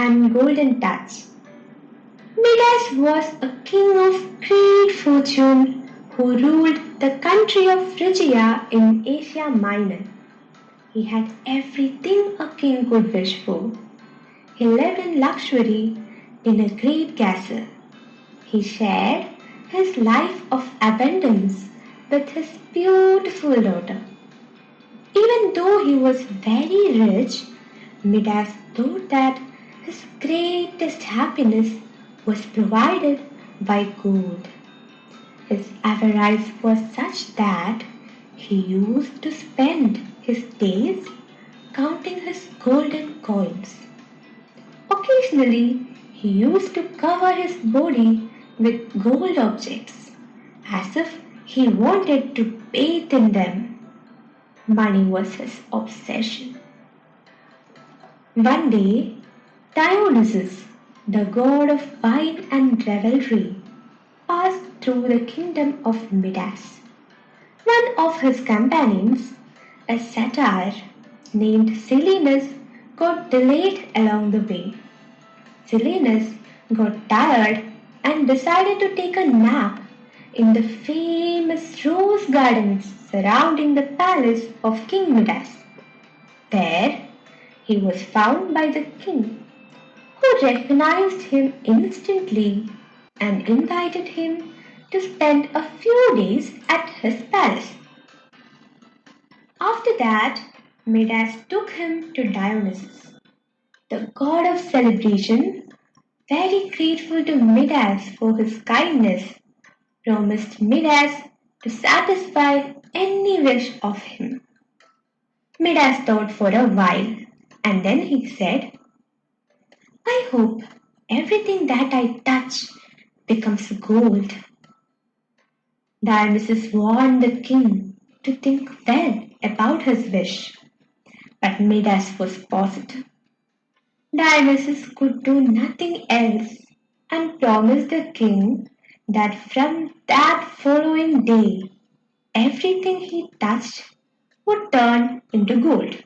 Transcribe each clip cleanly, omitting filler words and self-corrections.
and golden touch. Midas was a king of great fortune who ruled the country of Phrygia in Asia Minor. He had everything a king could wish for. He lived in luxury in a great castle. He shared his life of abundance with his beautiful daughter. Even though he was very rich, Midas thought that his greatest happiness was provided by gold. His avarice was such that he used to spend his days counting his golden coins. Occasionally, he used to cover his body with gold objects, as if he wanted to bathe in them. Money was his obsession. One day, Dionysus, the god of wine and revelry, passed through the kingdom of Midas. One of his companions, a satyr named Silenus, got delayed along the way. Silenus got tired and decided to take a nap in the famous rose gardens surrounding the palace of King Midas. There, he was found by the king, who recognized him instantly and invited him to spend a few days at his palace. After that, Midas took him to Dionysus, the god of celebration, very grateful to Midas for his kindness, promised Midas to satisfy any wish of him. Midas thought for a while, and then he said, I hope everything that I touch becomes gold. Dionysus warned the king to think well about his wish, but Midas was positive. Dionysus could do nothing else and promised the king that from that following day, everything he touched would turn into gold.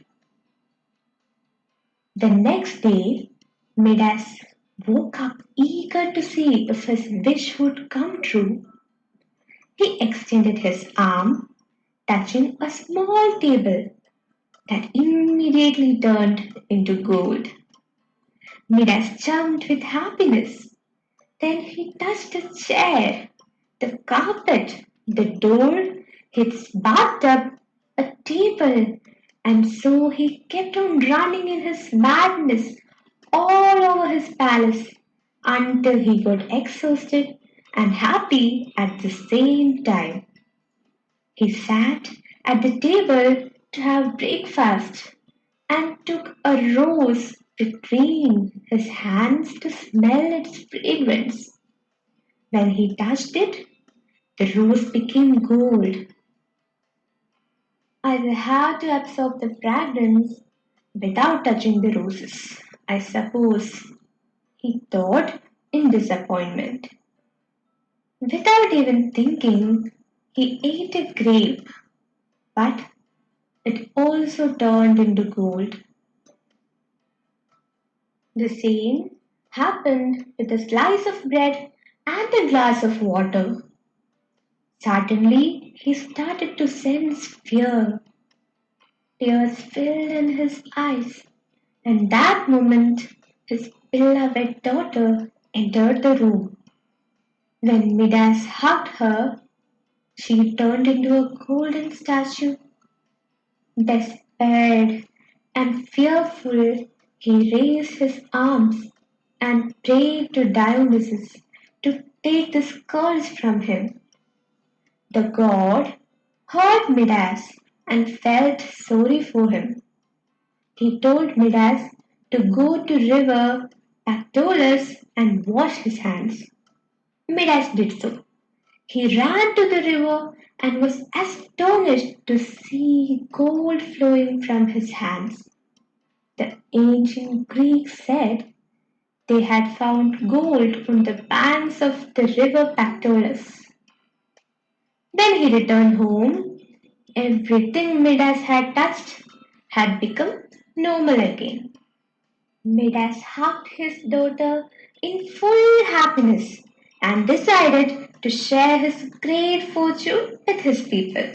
The next day, Midas woke up eager to see if his wish would come true. He extended his arm, touching a small table that immediately turned into gold. Midas jumped with happiness. Then he touched a chair, the carpet, the door, his bathtub, a table, and so he kept on running in his madness all over his palace until he got exhausted and happy at the same time. He sat at the table to have breakfast and took a rose between his hands to smell its fragrance. When he touched it, the rose became gold. I will have to absorb the fragrance without touching the roses, I suppose, he thought in disappointment. Without even thinking, he ate a grape, but it also turned into gold. The same happened with a slice of bread and a glass of water. Suddenly, he started to sense fear. Tears filled in his eyes, and that moment his beloved daughter entered the room. When Midas hugged her, she turned into a golden statue. Despaired and fearful, he raised his arms and prayed to Dionysus to take the scourge from him. The god heard Midas and felt sorry for him. He told Midas to go to river Pactolus and wash his hands. Midas did so. He ran to the river and was astonished to see gold flowing from his hands. The ancient Greeks said they had found gold on the banks of the river Pactolus. When he returned home, everything Midas had touched had become normal again. Midas hugged his daughter in full happiness and decided to share his great fortune with his people.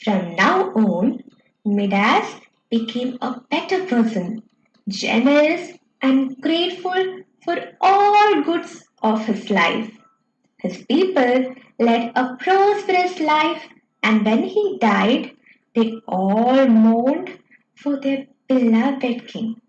From now on, Midas became a better person, generous and grateful for all goods of his life. His people led a prosperous life, and when he died, they all mourned for their beloved king.